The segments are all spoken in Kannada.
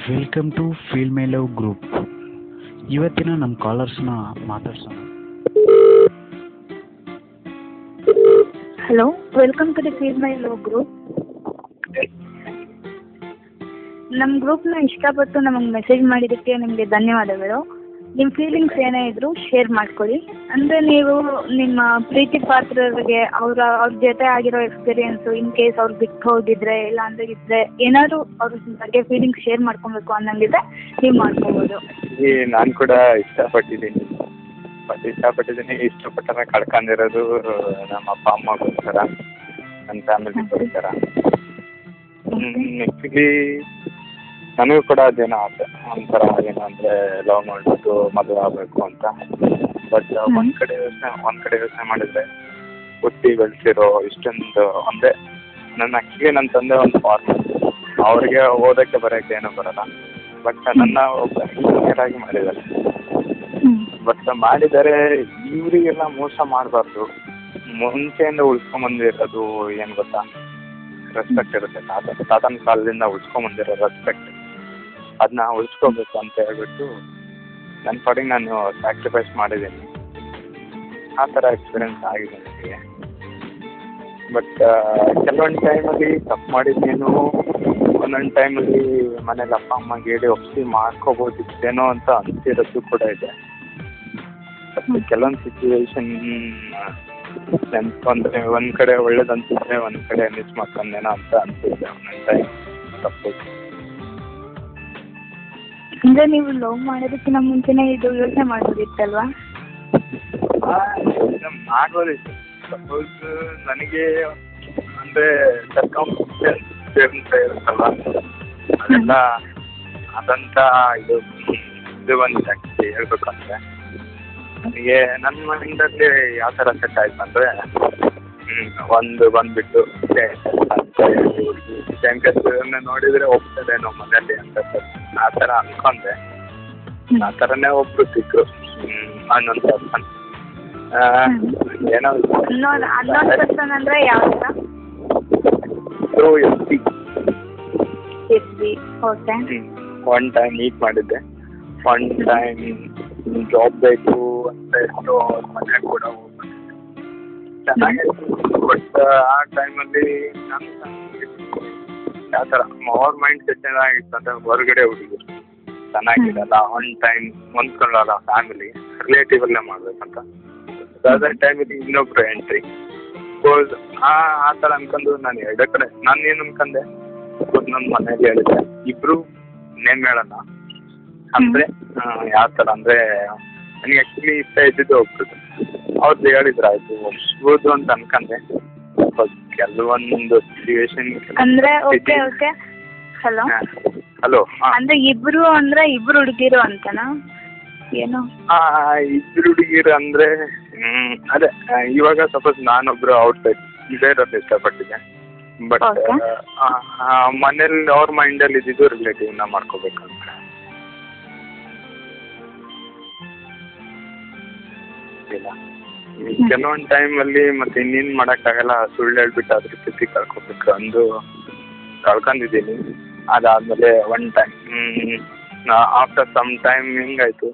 Welcome to feel my love group. ಇವತ್ತಿನ ನಮ್ಮ ಕಾಲರ್ಸ್ನ ಮಾತಾಡ್ಸೋಣ. Hello, welcome to the feel my love group. ನಮ್ಮ ಗ್ರೂಪ್ನ ಇಷ್ಟಪಟ್ಟು ನಮಗೆ ಮೆಸೇಜ್ ಮಾಡಿದ್ದಕ್ಕೆ ನಿಮಗೆ ಧನ್ಯವಾದಗಳು. ನಿಮ್ಮ ಫೀಲಿಂಗ್ಸ್ ಏನೇ ಇದ್ದರೂ ಶೇರ್ ಮಾಡ್ಕೊಳ್ಳಿ. ಅಂದರೆ ನೀವು ನಿಮ್ಮ ಪ್ರೀತಿ ಪಾತ್ರರಿಗೆ ಅವ್ರ ಜೊತೆ ಆಗಿರೋ ಎಕ್ಸ್ಪೀರಿಯೆನ್ಸು, ಇನ್ ಕೇಸ್ ಅವ್ರು ಬಿಟ್ಟು ಹೋಗಿದ್ರೆ ಇಲ್ಲ ಅಂದರೆ ಇದ್ದರೆ ಏನಾದರೂ ಅವ್ರ ಬಗ್ಗೆ ಫೀಲಿಂಗ್ಸ್ ಶೇರ್ ಮಾಡ್ಕೊಬೇಕು ಅನ್ನೋಂಗಿದ್ರೆ ನೀವು ಮಾಡ್ಕೊಬೋದು. ನಾನು ಕೂಡ ಇಷ್ಟಪಟ್ಟಿದ್ದೀನಿ. ಇಷ್ಟಪಟ್ಟರೆ ಕಳ್ಕೊಂಡಿರೋದು ನಮ್ಮ ಅಪ್ಪ ಅಮ್ಮಗೋಸ್ಕರ, ನನ್ನ ಫ್ಯಾಮಿಲಿಗೋಸ್ಕರ. ಆ್ಯಕ್ಚುಲಿ ನನಗೂ ಕೂಡ ಅದೇನೋ ಆಸೆ, ಒಂಥರ ಏನಂದರೆ ಲವ್ ಮಾಡಿಬಿಟ್ಟು ಮದುವೆ ಆಗಬೇಕು ಅಂತ. ಬಟ್ ಒಂದು ಕಡೆ ಯೋಚನೆ ಮಾಡಿದರೆ ಹುಟ್ಟಿ ಬೆಳೆಸಿರೋ ಇಷ್ಟೊಂದು ಒಂದೇ ನನ್ನ ತಂದೆ ಒಂದು ಫಾರ್ಮರ್, ಅವ್ರಿಗೆ ಓದೋಕ್ಕೆ ಬರೋಕ್ಕೆ ಏನೂ ಬರೋಲ್ಲ. ಬಟ್ ನನ್ನ ಒಬ್ಬ ಇಂಜಿನಿಯರ್ ಆಗಿ ಮಾಡಿದ್ದಾರೆ. ಬಟ್ ಮಾಡಿದರೆ ಇವರಿಗೆಲ್ಲ ಮೋಸ ಮಾಡಬಾರ್ದು. ಮುಂಚೆಯಿಂದ ಉಳ್ಸ್ಕೊಂಬಂದಿರೋದು ಏನು ಗೊತ್ತಾ, ರೆಸ್ಪೆಕ್ಟ್ ಇರುತ್ತೆ. ತಾತನ ಕಾಲದಿಂದ ಉಳ್ಸ್ಕೊಂಬಂದಿರೋ ರೆಸ್ಪೆಕ್ಟ್, ಅದನ್ನ ಉಳಿಸ್ಕೋಬೇಕು ಅಂತ ಹೇಳ್ಬಿಟ್ಟು ನನ್ನ ಪಾಡಿಗೆ ನಾನು ಸ್ಯಾಕ್ರಿಫೈಸ್ ಮಾಡಿದ್ದೀನಿ. ಆ ಥರ ಎಕ್ಸ್ಪೀರಿಯೆನ್ಸ್ ಆಗಿದೆ ನನಗೆ. ಬಟ್ ಕೆಲವೊಂದು ಟೈಮಲ್ಲಿ ತಪ್ಪು ಮಾಡಿದ್ದೇನೋ, ಒಂದೊಂದು ಟೈಮಲ್ಲಿ ಮನೇಲಿ ಅಪ್ಪ ಅಮ್ಮಗೆ ಹೇಳಿ ಒಪ್ಪಿಸಿ ಮಾಡ್ಕೋಬೋದಿತ್ತೇನೋ ಅಂತ ಅನಿಸಿರೋದು ಕೂಡ ಇದೆ. ಬಟ್ ಕೆಲವೊಂದು ಸಿಚುವೇಶನ್ ನೆನ್ಸ್ಕೊಂಡ್ರೆ ಒಂದು ಕಡೆ ಒಳ್ಳೇದು ಅನ್ಸಿದ್ರೆ ಒಂದು ಕಡೆ ಮಿಸ್ ಮಾಡ್ಕೊಂಡೇನೋ ಅಂತ ಅನ್ಸಿದ್ದೆ ಒಂದೊಂದು ಟೈಮ್ ತಪ್ಪು. ಅಂದರೆ ನೀವು ಲವ್ ಮಾಡೋದಕ್ಕಿಂತ ಮುಂಚೆನೇ ಇದು ಯೋಚನೆ ಮಾಡ್ಬೋದಿತ್ತಲ್ವಾ? ಮಾಡ್ಬೋದಿತ್ತು. ಸಪೋಸ್ ನನಗೆ ಅಂದರೆ ಸರ್ಕಮ್ಸ್ಟೆನ್ಸ್ ಇರುತ್ತಲ್ವ, ಅದೆಲ್ಲ ಅದಂತ ಇದು ಒಂದು ಆ್ಯಕ್ಚುಲಿ ಹೇಳ್ಬೇಕಂದ್ರೆ ನನಗೆ ನನ್ನ ಮೈಂಡಲ್ಲಿ ಯಾವ ಥರ ಸೆಟ್ ಆಯ್ತು ಅಂದರೆ, ಒಂದು ಬಂದುಬಿಟ್ಟು ಟೆಂಕರ್ನ ನೋಡಿದರೆ ಒಪ್ತದೇನೋ ಮನೇಲಿ ಅಂತ ಆ ಥರ ಅಂದ್ಕೊಂಡೆ. ಆ ಥರನೇ ಒಬ್ಬರು ಸಿಕ್ಕರು, ಅನ್ನೊಂದು ಪರ್ಸನ್. ಏನೋ ಪರ್ಸನ್ ಅಂದರೆ ಯಾವ ಥರ? ಒನ್ ಟೈಮ್ ಮೀಟ್ ಮಾಡಿದ್ದೆ. ಒನ್ ಟೈಮ್ ಜಾಬ್ ಬೇಕು ಅಂತ ಎಷ್ಟು ಮನೆ ಕೂಡ ಹೋಗ್ಬೇಕು ಚೆನ್ನಾಗಿತ್ತು. ಬಟ್ ಆ ಟೈಮಲ್ಲಿ ಯಾವ ಥರ ಅವ್ರ ಮೈಂಡ್ ಸೆಟ್ ಏನಾಗಿತ್ತು ಅಂದರೆ, ಹೊರಗಡೆ ಹುಡುಗರು ಚೆನ್ನಾಗಿರಲ್ಲ, ಒನ್ ಟೈಮ್ ಹೊಂದ್ಕೊಳ್ಳಲ್ಲ, ಫ್ಯಾಮಿಲಿ ರಿಲೇಟಿವಲ್ಲೇ ಮಾಡಬೇಕಂತ. ಅದಾದ ಟೈಮಲ್ಲಿ ಇನ್ನೊಬ್ರು ಎಂಟ್ರಿ. ಬಿಕಾಸ್ ಆ ಥರ ಅನ್ಕೊಂಡು ನಾನು ಎರಡೇ ಕಡೆ ನಾನು ಏನು ಅನ್ಕೊಂಡೆ, ನನ್ನ ಮನೇಲಿ ಹೇಳಿದೆ ಇಬ್ಬರು ನೇಮ್ ಹೇಳೋಣ ಅಂದರೆ ಯಾವ ಥರ ಅಂದರೆ, ನನಗೆ ಆ್ಯಕ್ಚುಲಿ ಇಷ್ಟ ಇದ್ದಿದ್ದು ಒಬ್ರು. ಅವ್ರದ್ದು ಹೇಳಿದ್ರು ಆಯಿತು ಒಪ್ಸ್ಬೋದು ಅಂತ ಅನ್ಕೊಂಡೆ. ಕೆಲವೊಂದು ಸಿಚುವೇಶನ್ ಅಂದರೆ ಓಕೆ ಓಕೆ. ಹಲೋ ಹಲೋ ಅಂದರೆ ಇಬ್ಬರು ಅಂದರೆ ಇಬ್ಬರು ಹುಡುಗಿರು ಅಂತನಾ ಏನು? ಇಬ್ಬರು ಹುಡುಗಿರು ಅಂದರೆ ಅದೇ ಇವಾಗ ಸಪೋಸ್ ನಾನೊಬ್ರು ಔಟ್ ಸೈಡ್ ಬೇರೆಯವ್ರನ್ನ ಇಷ್ಟಪಟ್ಟಿದ್ದೆ. ಬಟ್ ಮನೇಲಿ ಅವ್ರ ಮೈಂಡಲ್ಲಿ ಇದ್ದಿದ್ದು ರಿಲೇಟಿವ್ನ ಮಾಡ್ಕೋಬೇಕಂತ. ಇಲ್ಲ ಕೆಲವೊಂದು ಟೈಮಲ್ಲಿ ಮತ್ತೆ ಇನ್ನೇನು ಮಾಡೋಕ್ಕಾಗಲ್ಲ, ಸುಳ್ಳು ಹೇಳ್ಬಿಟ್ಟು ಅದ್ರ ಸ್ಥಿತಿ ಕಳ್ಕೊಬೇಕು ಅಂದು ಕಳ್ಕೊಂಡಿದ್ದೀನಿ. ಅದಾದಮೇಲೆ one time after some time ಹಿಂಗಾಯಿತು,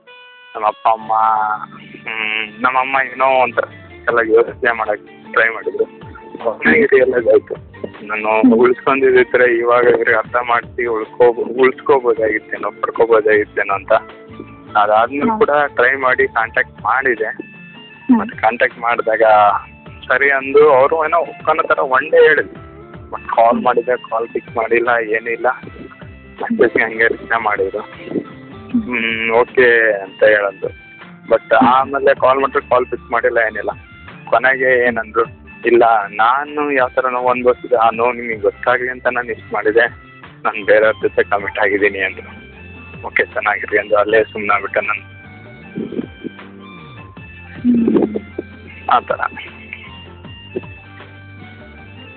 ನಮ್ಮಮ್ಮ ಏನೋ ಒಂಥರ ಎಲ್ಲ ಯೋಚನೆ ಮಾಡೋಕ್ಕೆ ಟ್ರೈ ಮಾಡಿದ್ರು. ರಿಯಲೈಸ್ ಆಯಿತು, ನಾನು ಉಳಿಸ್ಕೊಂಡಿದ್ದರೆ ಇವಾಗ ಇವ್ರಿಗೆ ಅರ್ಥ ಮಾಡಿಸಿ ಉಳಿಸ್ಕೋಬೋದಾಗಿತ್ತೇನೋ, ಪಡ್ಕೋಬೋದಾಗಿತ್ತೇನೋ ಅಂತ. ಅದಾದ್ಮೇಲೆ ಕೂಡ ಟ್ರೈ ಮಾಡಿ ಕಾಂಟ್ಯಾಕ್ಟ್ ಮಾಡಿದೆ. ಮತ್ತು ಕಾಂಟ್ಯಾಕ್ಟ್ ಮಾಡಿದಾಗ ಸರಿ ಅಂದು ಅವರು ಏನೋ ಒಪ್ಕೊಳೋ ಥರ ಒನ್ ಡೇ ಹೇಳಿದ್ರು. ಬಟ್ ಕಾಲ್ ಮಾಡಿದೆ, ಕಾಲ್ ಪಿಕ್ ಮಾಡಿಲ್ಲ, ಏನಿಲ್ಲ. ಮೆಸೇಜ್ ಹಂಗೆ ರಿಪ್ಲೈ ಮಾಡಿದ್ರು, ಓಕೆ ಅಂತ ಹೇಳಂದು. ಬಟ್ ಆಮೇಲೆ ಕಾಲ್ ಮಾಡಿದ್ರೆ ಕಾಲ್ ಪಿಕ್ ಮಾಡಿಲ್ಲ, ಏನಿಲ್ಲ. ಕೊನೆಗೆ ಏನಂದ್ರು, ಇಲ್ಲ ನಾನು ಯಾವ ಥರ ನೋವು ಅನ್ಭವಿಸಿದೆ ಆ ನೋವು ನಿಮಗೆ ಗೊತ್ತಾಗಲಿ ಅಂತ ನಾನು ಇಷ್ಟು ಮಾಡಿದೆ, ನಾನು ಬೇರೆಯವ್ರ ಜೊತೆ ಕಮಿಟ್ ಆಗಿದ್ದೀನಿ ಅಂದರು. ಓಕೆ ಚೆನ್ನಾಗಿರಿ ಅಂದು ಅಲ್ಲೇ ಸುಮ್ಮನಾಗ್ಬಿಟ್ಟೆ ನಾನು. ಆ ಥರ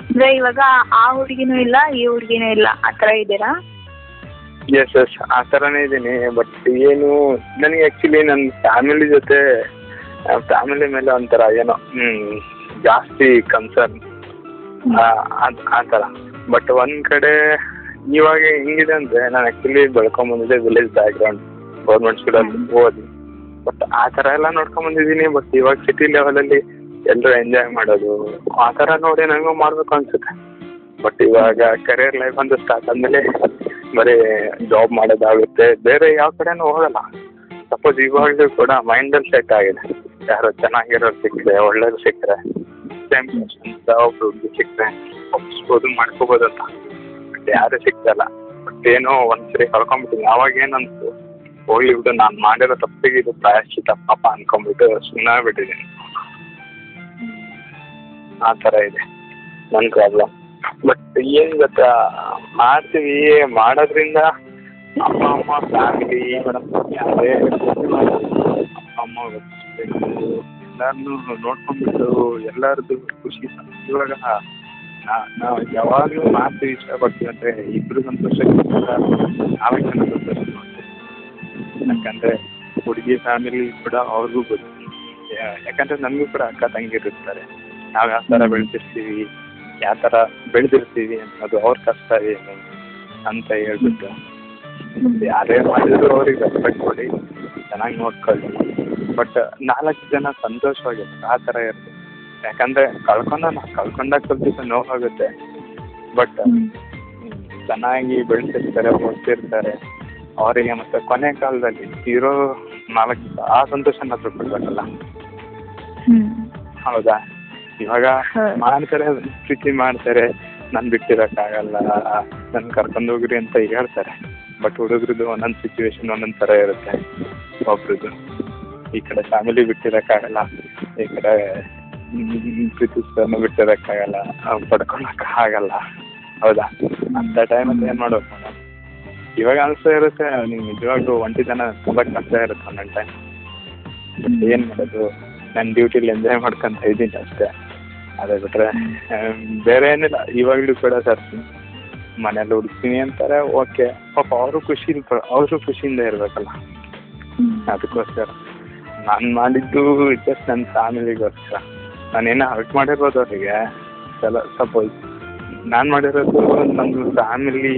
ಅಂದರೆ ಇವಾಗ ಆ ಹುಡುಗಿನೂ ಇಲ್ಲ ಈ ಹುಡುಗಿನೂ ಇಲ್ಲ, ಆ ಥರ ಇದ್ದೀರಾ? ಎಸ್ ಆ ಥರನೇ ಇದ್ದೀನಿ. ಬಟ್ ಏನು ನನಗೆ ಆ್ಯಕ್ಚುಲಿ ನನ್ನ ಫ್ಯಾಮಿಲಿ ಮೇಲೆ ಒಂಥರ ಏನೋ ಜಾಸ್ತಿ ಕನ್ಸರ್ನ್ ಆ ಥರ. ಬಟ್ ಒಂದು ಕಡೆ ಇವಾಗ ಹೆಂಗಿದೆ ಅಂದರೆ ನಾನು ಆ್ಯಕ್ಚುಲಿ ಬೆಳ್ಕೊಂಬಂದಿದ್ದೆ ವಿಲೇಜ್ ಬ್ಯಾಕ್ಗ್ರೌಂಡ್, ಗೌರ್ಮೆಂಟ್ ಸ್ಕೂಲಲ್ಲಿ ಓದಿ. ಬಟ್ ಆ ಥರ ಎಲ್ಲ ನೋಡ್ಕೊಂಬಂದಿದ್ದೀನಿ. ಬಟ್ ಇವಾಗ ಸಿಟಿ ಲೆವೆಲಲ್ಲಿ ಎಲ್ಲರೂ ಎಂಜಾಯ್ ಮಾಡೋದು ಆ ಥರ ನೋಡಿ ನನಗೂ ಮಾಡಬೇಕು ಅನಿಸುತ್ತೆ. ಬಟ್ ಇವಾಗ ಕರಿಯರ್ ಲೈಫ್ ಅಂತ ಸ್ಟಾರ್ಟ್ ಆದಮೇಲೆ ಬರೀ ಜಾಬ್ ಮಾಡೋದಾಗುತ್ತೆ, ಬೇರೆ ಯಾವ ಕಡೆನೂ ಹೋಗಲ್ಲ. ಸಪೋಸ್ ಇವಾಗಲೂ ಕೂಡ ಮೈಂಡಲ್ಲಿ ಸೆಟ್ ಆಗಿದೆ, ಯಾರೋ ಚೆನ್ನಾಗಿರೋರು ಸಿಕ್ಕರೆ, ಒಳ್ಳೇದು ಸಿಕ್ಕರೆ, ಸೇಮ್ ಅಂತ ಒಬ್ರು ಸಿಕ್ಕರೆ ಒಪ್ಪಿಸ್ಬೋದು, ಮಾಡ್ಕೋಬೋದು ಅಂತ. ಬಟ್ ಯಾರೂ ಸಿಗ್ತಲ್ಲ. ಬಟ್ ಏನೋ ಒಂದ್ಸರಿ ಕಳ್ಕೊಂಬಿಟ್ಟಿದ್ದೀನಿ. ಅವಾಗ ಏನಂತು, ಹೋಗ್ಲಿ ಬಿಟ್ಟು ನಾನು ಮಾಡಿರೋ ತಪ್ಪಿಗೆ ಇದು ಪ್ರಾಯಶ್ಚಿತ್ತ ಪಾಪ ಅನ್ಕೊಂಡ್ಬಿಟ್ಟು ಸುಮ್ಮನೆ ಬಿಟ್ಟಿದ್ದೀನಿ. ಆ ಥರ ಇದೆ ನನ್ನ ಪ್ರಾಬ್ಲಮ್. ಬಟ್ ಏನು ಗೊತ್ತಾ, ಮಾಡ್ತೀವಿ, ಮಾಡೋದ್ರಿಂದ ಅಪ್ಪ ಅಮ್ಮ ಫ್ಯಾಮಿಲಿ ಮೇಡಮ್ ಯಾರೇ ಅಪ್ಪ ಅಮ್ಮ ಗೊತ್ತಿಸ್ಬೇಕು, ಎಲ್ಲರನ್ನೂ ನೋಡ್ಕೊಂಡ್ಬಿಟ್ಟು ಎಲ್ಲರದ್ದು ಖುಷಿ. ಇವಾಗ ನಾವು ಯಾವಾಗಲೂ ಮಾಡ್ತೀವಿ, ಇಷ್ಟಪಡ್ತೀವಿ ಅಂದರೆ ಇಬ್ಬರು ಸಂತೋಷಕ್ಕಿಂತ ನಾವೇ ಚೆನ್ನಾಗಿ ಸಂತೋಷ ಮಾಡ್ತೀವಿ. ಯಾಕಂದರೆ ಹುಡುಗಿ ಫ್ಯಾಮಿಲಿ ಕೂಡ ಅವ್ರಿಗೂ ಗೊತ್ತು, ಯಾಕಂದರೆ ನಮಗೂ ಕೂಡ ಅಕ್ಕ ತಂಗಿರಿರ್ತಾರೆ. ನಾವು ಯಾವ ಥರ ಬೆಳೆದಿರ್ತೀವಿ, ಯಾವ ಥರ ಬೆಳೆದಿರ್ತೀವಿ ಅನ್ನೋದು ಅವ್ರ ಕಷ್ಟ ಏನು ಅಂತ ಹೇಳ್ಬಿಟ್ಟು ಯಾರೇ ಮಾಡಿದ್ರು ಅವ್ರಿಗೆ ರೆಸ್ಪೆಕ್ಟ್ ಕೊಡಿ, ಚೆನ್ನಾಗಿ ನೋಡ್ಕೊಳ್ಳಿ. ಬಟ್ 4 ಜನ ಸಂತೋಷವಾಗಿರ್ತಾರೆ, ಆ ಥರ ಇರುತ್ತೆ. ಯಾಕಂದರೆ ಕಳ್ಕೊಂಡಾಗ ಸ್ವಲ್ಪ ದಿವಸ ನೋವಾಗುತ್ತೆ. ಬಟ್ ಚೆನ್ನಾಗಿ ಬೆಳೆಸಿರ್ತಾರೆ, ಓದ್ತಿರ್ತಾರೆ ಅವರಿಗೆ. ಮತ್ತು ಕೊನೆ ಕಾಲದಲ್ಲಿ ಇರೋ 4 ದಿವಸ ಆ ಸಂತೋಷನ ಕೊಡ್ಬೇಕಲ್ಲ. ಹೌದಾ? ಇವಾಗ ಮಾಡ್ತಾರೆ, ಪ್ರೀತಿ ಮಾಡ್ತಾರೆ, ನಾನು ಬಿಟ್ಟಿರೋಕ್ಕಾಗಲ್ಲ, ನನ್ನ ಕರ್ಕೊಂಡು ಹೋಗ್ರಿ ಅಂತ ಹೇಳ್ತಾರೆ. ಬಟ್ ಹುಡುಗ್ರದ್ದು ಒಂದೊಂದು ಸಿಚುವೇಶನ್ ಒಂದೊಂದು ಥರ ಇರುತ್ತೆ. ಒಬ್ರದ್ದು ಈ ಕಡೆ ಫ್ಯಾಮಿಲಿ ಬಿಟ್ಟಿರೋಕ್ಕಾಗಲ್ಲ, ಈ ಕಡೆ ಪ್ರೀತಿಸ್ತಾನು ಬಿಟ್ಟಿರೋಕ್ಕಾಗಲ್ಲ, ಪಡ್ಕೊಳಕ್ಕಾಗಲ್ಲ. ಹೌದಾ? ಅಂಥ ಟೈಮಲ್ಲಿ ಏನು ಮಾಡೋದು ಮೇಡಮ್? ಇವಾಗ ಅನಿಸ್ತಾ ಇರುತ್ತೆ, ನೀವು ನಿಜವಾಗ್ಲೂ ಒಂಟಿತನ ತುಂಬ ಕಷ್ಟ ಇರುತ್ತೆ ಒಂದೊಂದು ಟೈಮ್. ಬಟ್ ಏನು ಮಾಡೋದು, ನನ್ನ ಡ್ಯೂಟಿಲಿ ಎಂಜಾಯ್ ಮಾಡ್ಕೊಂತ ಇದ್ದೀನಿ ಅಷ್ಟೇ. ಅದೇ ಬಿಟ್ಟರೆ ಬೇರೆ ಏನಿಲ್ಲ. ಇವಾಗಲೂ ಕೂಡ ಸರ್ ಮನೇಲಿ ಹುಡುಕ್ತೀನಿ ಅಂತಾರೆ, ಓಕೆ, ಪಾಪ ಅವರು ಖುಷಿಯಿಂದ ಇರಬೇಕಲ್ಲ. ಅದಕ್ಕೋಸ್ಕರ ನಾನು ಮಾಡಿದ್ದು ಜಸ್ಟ್ ನನ್ನ ಫ್ಯಾಮಿಲಿಗೋಸ್ಕರ. ನಾನೇನೋ ಹರ್ಟ್ ಮಾಡಿರ್ಬೋದು ಅವರಿಗೆ, ಸಪೋಸ್ ನಾನು ಮಾಡಿರೋದು ನನ್ನ ಫ್ಯಾಮಿಲಿ.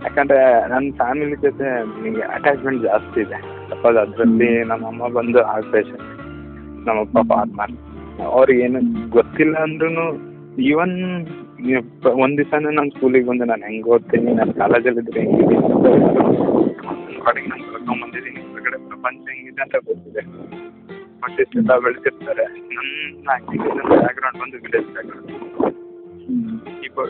ಯಾಕಂದರೆ ನನ್ನ ಫ್ಯಾಮಿಲಿ ಜೊತೆ ನನಗೆ ಅಟ್ಯಾಚ್ಮೆಂಟ್ ಜಾಸ್ತಿ ಇದೆ. ಸಪೋಸ್ ಅದರಲ್ಲಿ ನಮ್ಮಮ್ಮ ಬಂದು ಹಾರ್ಟ್ ಪೇಷಂಟ್, ನಮ್ಮಪ್ಪ ಫಾರ್ಮರ್. ಅವ್ರಿಗೇನು ಗೊತ್ತಿಲ್ಲ ಅಂದ್ರೂ ಈವನ್ ಒಂದು ದಿವಸನೂ ನಾನು ಸ್ಕೂಲಿಗೆ ಬಂದು ನಾನು ಹೆಂಗೆ ಓದ್ತೀನಿ, ನಾನು ಕಾಲೇಜಲ್ಲಿದ್ದರೆ ಹೆಂಗಿದ್ದೀನಿ ಕಡೆಗೆ ನಾನು ಕರ್ಕೊಂಡ್ಬಂದಿದ್ದೀನಿ. ಹೊರಗಡೆ ಪ್ರಪಂಚ ಹೆಂಗಿದೆ ಅಂತ ಗೊತ್ತಿದೆ. ಬಟ್ ಇಷ್ಟೆಲ್ಲ ಬೆಳೆಸಿರ್ತಾರೆ. ನನ್ನ ಆ್ಯಕ್ಚುಲಿ ನನ್ನ ಬ್ಯಾಕ್ಗ್ರೌಂಡ್ ಬಂದು ವಿಲೇಜ್ ಬ್ಯಾಕ್ಗ್ರೌಂಡ್. ಈಗ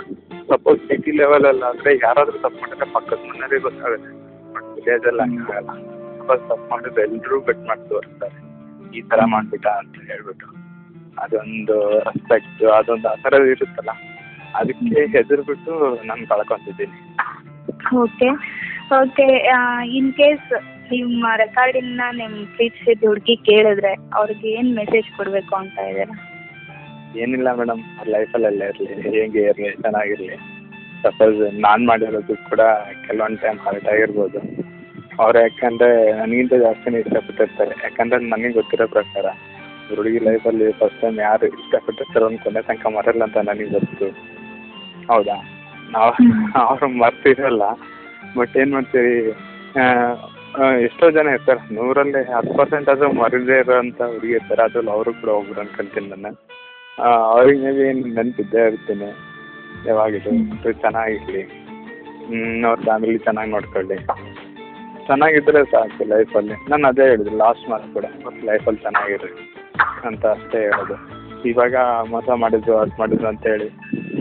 ಸಪೋಸ್ ಸಿಟಿ ಲೆವೆಲಲ್ಲಾದರೆ ಯಾರಾದರೂ ತಪ್ಪು ಮಾಡಿದ್ರೆ ಪಕ್ಕದ ಮನೆಯವರಿಗೆ ಗೊತ್ತಾಗುತ್ತೆ. ಬಟ್ ವಿಲೇಜಲ್ಲಿ ಹಂಗಾಗಲ್ಲ. ಸಪೋಸ್ ತಪ್ಪು ಮಾಡಿದ್ರೆ ಎಲ್ಲರೂ ಬೆಟ್ ಮಾಡಿ ತೋರಿಸ್ತಾರೆ, ಈ ಥರ ಮಾಡಿಬಿಟ್ಟ ಅಂತ ಹೇಳ್ಬಿಟ್ಟು. ಅದೊಂದು ರೆಸ್ಪೆಕ್ಟ್, ಅದೊಂದು ಆ ಥರ ಇರುತ್ತಲ್ಲ, ಅದಕ್ಕೆ ಹೆದರ್ಬಿಟ್ಟು ನಾನು ಕಳ್ಕೊತಿದ್ದೀನಿ. Okay okay. ಇನ್ ಕೇಸ್ ನಿಮ್ಮ ರೆಕಾರ್ಡಿಂಗ್ನ ನಿಮ್ಮ ಪ್ರೀತಿಸಿದ ಹುಡುಗಿ ಕೇಳಿದ್ರೆ ಅವ್ರಿಗೆ ಏನು ಮೆಸೇಜ್ ಕೊಡಬೇಕು ಅಂತ ಇದ್ದೀರಾ? ಏನಿಲ್ಲ ಮೇಡಮ್, ಅವ್ರ ಲೈಫಲ್ಲೇ ಇರಲಿ, ಹೇಗೆ ಇರಲಿ, ಚೆನ್ನಾಗಿರಲಿ. ಸಪೋಸ್ ನಾನು ಮಾಡಿರೋದು ಕೂಡ ಕೆಲವೊಂದು ಟೈಮ್ ಹರ್ಟ್ ಆಗಿರ್ಬೋದು. ಅವ್ರು ಯಾಕಂದರೆ ನನಗಿಂತ ಜಾಸ್ತಿನೇ ಇಷ್ಟಪಟ್ಟಿರ್ತಾರೆ. ಯಾಕಂದರೆ ನನಗೆ ಗೊತ್ತಿರೋ ಪ್ರಕಾರ ಹುಡುಗಿ ಲೈಫಲ್ಲಿ ಫಸ್ಟ್ ಟೈಮ್ ಯಾರು ಇಷ್ಟಪಟ್ಟಿರ್ತಾರೋ ಒಂದು ಕೊನೆ ತನಕ ಮರಲ್ಲ ಅಂತ ನನಗೆ ಗೊತ್ತು. ಹೌದಾ? ಅವರು ಮರ್ತಿರಲ್ಲ. ಬಟ್ ಏನು ಮಾಡ್ತೀವಿ, ಎಷ್ಟೋ ಜನ ಇರ್ತಾರೆ, 100ರಲ್ಲಿ 10% ಆದರೂ ಮರದೇ ಇರೋಂಥ ಹುಡುಗಿ ಇರ್ತಾರೆ. ಅದ್ರಲ್ಲಿ ಅವರು ಕೂಡ ಒಬ್ರು ಅನ್ಕೊಂತೀನಿ ನಾನು. ಅವ್ರಿಗೆ ಮೇ ಬಿ ನೆನಪಿದ್ದೇ ಇರ್ತೀನಿ ಯಾವಾಗಿದ್ದು. ಚೆನ್ನಾಗಿರಲಿ, ಅವ್ರ ಫ್ಯಾಮಿಲಿ ಚೆನ್ನಾಗಿ ನೋಡ್ಕೊಳ್ಳಿ, ಚೆನ್ನಾಗಿದ್ದರೆ ಸಾಕು ಲೈಫಲ್ಲಿ. ನಾನು ಅದೇ ಹೇಳಿದೆ ಲಾಸ್ಟ್ ಮಾರ್ಕ್ ಕೂಡ, ಬಟ್ ಲೈಫಲ್ಲಿ ಚೆನ್ನಾಗಿರಿ ಅಂತ ಅಷ್ಟೇ ಹೇಳೋದು. ಇವಾಗ ಮೋಸ ಮಾಡಿದ್ರು ಅದು ಮಾಡಿದ್ರು ಅಂತೇಳಿ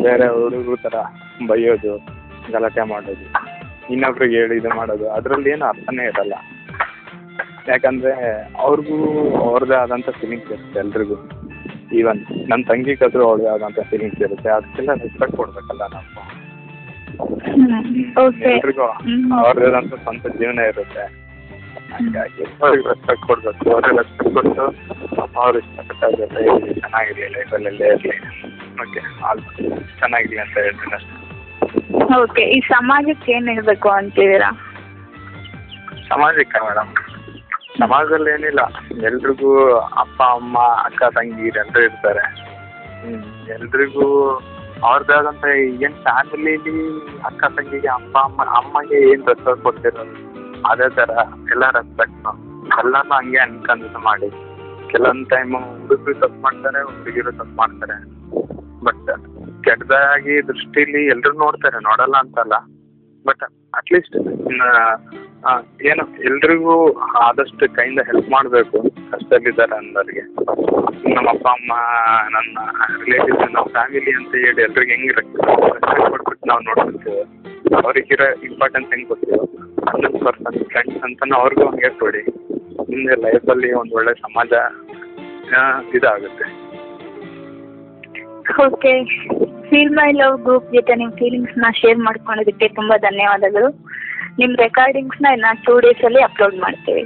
ಬೇರೆ ಹುಡುಗರು ಥರ ಬೈಯೋದು, ಗಲಾಟೆ ಮಾಡೋದು, ಇನ್ನೊಬ್ರಿಗೆ ಹೇಳಿ ಇದು ಮಾಡೋದು, ಅದರಲ್ಲಿ ಏನು ಅರ್ಥನೇ ಇರಲ್ಲ. ಯಾಕಂದರೆ ಅವ್ರಿಗೂ ಅವ್ರದ್ದೇ ಆದಂಥ ಫೀಲಿಂಗ್ಸ್ ಇರುತ್ತೆ ಎಲ್ರಿಗೂ. ಈವನ್ ನನ್ನ ತಂಗಿಗಾದರೂ ಅವ್ರದ್ದೇ ಆದಂಥ ಫೀಲಿಂಗ್ಸ್ ಇರುತ್ತೆ. ಅದಕ್ಕೆಲ್ಲ ರೆಸ್ಪೆಕ್ಟ್ ಕೊಡಬೇಕಲ್ಲ ನಾವು. ಎಲ್ರಿಗೂ ಅವ್ರದ್ದೇ ಆದಂಥ ಸ್ವಂತ ಜೀವನ ಇರುತ್ತೆ. ಹಾಗಾಗಿ ಅವ್ರಿಗೆ ರೆಸ್ಪೆಕ್ಟ್ ಕೊಡಬೇಕು. ಅವ್ರಿಗೆ ರೆಸ್ಪೆಕ್ಟ್ ಕೊಟ್ಟು ಅವ್ರು ಇಷ್ಟಪಟ್ಟ ಜೊತೆ ಚೆನ್ನಾಗಿರಲಿ, ಲೈಫಲ್ಲೇ ಇರಲಿ. ಓಕೆ, ಚೆನ್ನಾಗಿರಲಿ ಅಂತ ಹೇಳ್ತೀನಿ ಅಷ್ಟೇ. ಓಕೆ, ಈ ಸಮಾಜಕ್ಕೆ ಏನು ಹೇಳಬೇಕು ಅಂತಿದ್ದೀರಾ? ಸಮಾಜಕ್ಕೆ ಮೇಡಮ್, ಸಮಾಜದಲ್ಲಿ ಏನಿಲ್ಲ, ಎಲ್ರಿಗೂ ಅಪ್ಪ ಅಮ್ಮ ಅಕ್ಕ ತಂಗಿ ಎಲ್ಲರೂ ಇರ್ತಾರೆ. ಎಲ್ರಿಗೂ ಅವ್ರದ್ದಾದಂಥ ಏನು ಫ್ಯಾಮಿಲೀಲಿ ಅಕ್ಕ ತಂಗಿಗೆ ಅಮ್ಮಗೆ ಏನು ರೆಸ್ಪೆಕ್ಟ್ ಕೊಡ್ತಿರೋದು ಅದೇ ಥರ ಎಲ್ಲ ರೆಸ್ಪೆಕ್ಟು ಎಲ್ಲನೂ ಹಂಗೆ ಅನ್ಕಂಡು ಮಾಡಿ. ಕೆಲವೊಂದು ಟೈಮು ಹುಡುಗರು ತಪ್ಪು ಮಾಡ್ತಾರೆ, ಹುಡುಗಿರು ತಪ್ಪು ಮಾಡ್ತಾರೆ. ಬಟ್ ಕೆಟ್ಟದಾಗಿ ದೃಷ್ಟಿಲಿ ಎಲ್ಲರೂ ನೋಡ್ತಾರೆ, ನೋಡಲ್ಲ ಅಂತಲ್ಲ. ಬಟ್ ಅಟ್ಲೀಸ್ಟ್ ಏನು ಎಲ್ರಿಗೂ ಆದಷ್ಟು ಕೈಯಿಂದ ಹೆಲ್ಪ್ ಮಾಡಬೇಕು ಕಷ್ಟದಲ್ಲಿದ್ದಾರೆ ಅನ್ನೋರಿಗೆ. ನಮ್ಮ ಅಪ್ಪ ಅಮ್ಮ, ನನ್ನ ರಿಲೇಟಿವ್ಸ್, ನಮ್ಮ ಫ್ಯಾಮಿಲಿ ಅಂತ ಹೇಳಿ ಎಲ್ರಿಗೂ ಹೆಂಗೆ ರೆಸ್ಪೆಕ್ಟ್ ಕೊಟ್ಬಿಟ್ಟು ನಾವು ನೋಡ್ಕೊತೀವಿ, ಅವ್ರಿಗಿರೋ ಇಂಪಾರ್ಟೆನ್ಸ್ ಹೆಂಗೆ ಕೊಡ್ತೀವಿ, 100% ಫ್ರೆಂಡ್ಸ್ ಅಂತಲೂ ಅವ್ರಿಗೂ ಹಂಗೆ ಕೊಡಿ. ಮುಂದೆ ಲೈಫಲ್ಲಿ ಒಂದು ಒಳ್ಳೆ ಸಮಾಜ ಇದಾಗುತ್ತೆ. Okay, feel my love group ಜೊತೆ ನಿಮ್ಮ ಫೀಲಿಂಗ್ಸ್ನ ಶೇರ್ ಮಾಡ್ಕೊಂಡಿದ್ದಕ್ಕೆ ತುಂಬ ಧನ್ಯವಾದಗಳು. ನಿಮ್ಮ ರೆಕಾರ್ಡಿಂಗ್ಸ್ನ ಇನ್ನು 2 ಡೇಸಲ್ಲಿ ಅಪ್ಲೋಡ್ ಮಾಡ್ತೀವಿ.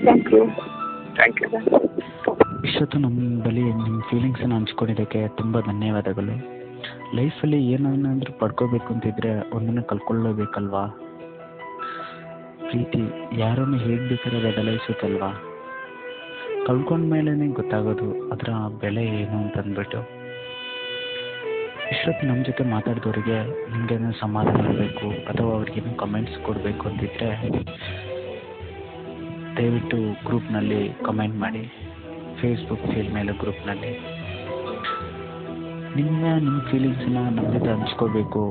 Thank you. Thank you. ಇಷ್ಟೊತ್ತು ನಮ್ಮ ಬಳಿ ನಿಮ್ಮ ಫೀಲಿಂಗ್ಸನ್ನು ಹಂಚ್ಕೊಂಡಿದ್ದಕ್ಕೆ ತುಂಬ ಧನ್ಯವಾದಗಳು. ಲೈಫಲ್ಲಿ ಏನಾದರೂ ಪಡ್ಕೋಬೇಕು ಅಂತಿದ್ರೆ ಒಂದನ್ನು ಕಲ್ತ್ಕೊಳ್ಳೇಬೇಕಲ್ವಾ? ಪ್ರೀತಿ ಯಾರನ್ನು ಹೇಗೆ ಬೇಕಾದ್ರೆ ಬದಲಾಯಿಸುತ್ತಲ್ವಾ? ಕಳ್ಕೊಂಡ್ಮೇಲೆ ಗೊತ್ತಾಗೋದು ಅದರ ಬೆಲೆ ಏನು ಅಂತಂದ್ಬಿಟ್ಟು. ಇಷ್ಟೊತ್ತು ನಮ್ಮ ಜೊತೆ ಮಾತಾಡಿದವರಿಗೆ ನಿಮಗೇನೋ ಸಮಾಧಾನ ಮಾಡಬೇಕು ಅಥವಾ ಅವ್ರಿಗೇನೋ ಕಮೆಂಟ್ಸ್ ಕೊಡಬೇಕು ಅಂತಿದ್ರೆ ದಯವಿಟ್ಟು ಗ್ರೂಪ್ನಲ್ಲಿ ಕಮೆಂಟ್ ಮಾಡಿ, ಫೇಸ್ಬುಕ್ ಫೀಲ್ ಮೇಲೆ ಗ್ರೂಪ್ನಲ್ಲಿ. ನಿಮ್ಮ ಫೀಲಿಂಗ್ಸನ್ನ ನಮ್ಮ ಜೊತೆ ಹಂಚ್ಕೋಬೇಕು,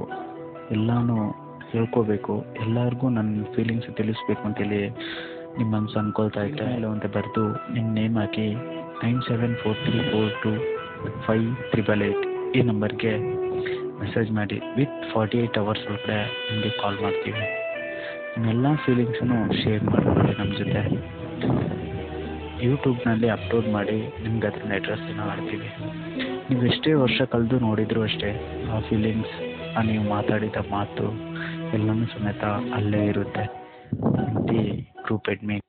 ಎಲ್ಲನೂ ಹೇಳ್ಕೋಬೇಕು, ಎಲ್ಲರಿಗೂ ನನ್ನ ಫೀಲಿಂಗ್ಸ್ ತಿಳಿಸ್ಬೇಕು ಅಂತೇಳಿ ನಿಮ್ಮ ಮನಸ್ಸು ಅನ್ಕೊಳ್ತಾ ಇದ್ದರೆ ಇಲ್ಲ ಅಂತ ಬರೆದು ನಿಮ್ಮ ನೇಮ್ ಹಾಕಿ 9743425888 ಈ ನಂಬರ್ಗೆ ಮೆಸೇಜ್ ಮಾಡಿ. ವಿತ್ 48 hours ಒಳಗಡೆ ನಿಮಗೆ ಕಾಲ್ ಮಾಡ್ತೀವಿ. ನಿಮ್ಮೆಲ್ಲ ಫೀಲಿಂಗ್ಸನ್ನು ಶೇರ್ ಮಾಡ್ಕೊಳ್ಳಿ ನಮ್ಮ ಜೊತೆ. ಯೂಟ್ಯೂಬ್ನಲ್ಲಿ ಅಪ್ಲೋಡ್ ಮಾಡಿ ನಿಮ್ಗೆ ಅದರ ಅಡ್ರೆಸ್ಸನ್ನು ಮಾಡ್ತೀವಿ. ನೀವು ಎಷ್ಟೇ ವರ್ಷ ಕಳೆದು ನೋಡಿದರೂ ಅಷ್ಟೇ ಆ ಫೀಲಿಂಗ್ಸ್, ನೀವು ಮಾತಾಡಿದ ಮಾತು ಎಲ್ಲನೂ ಸಮೇತ ಅಲ್ಲೇ ಇರುತ್ತೆ. Group admin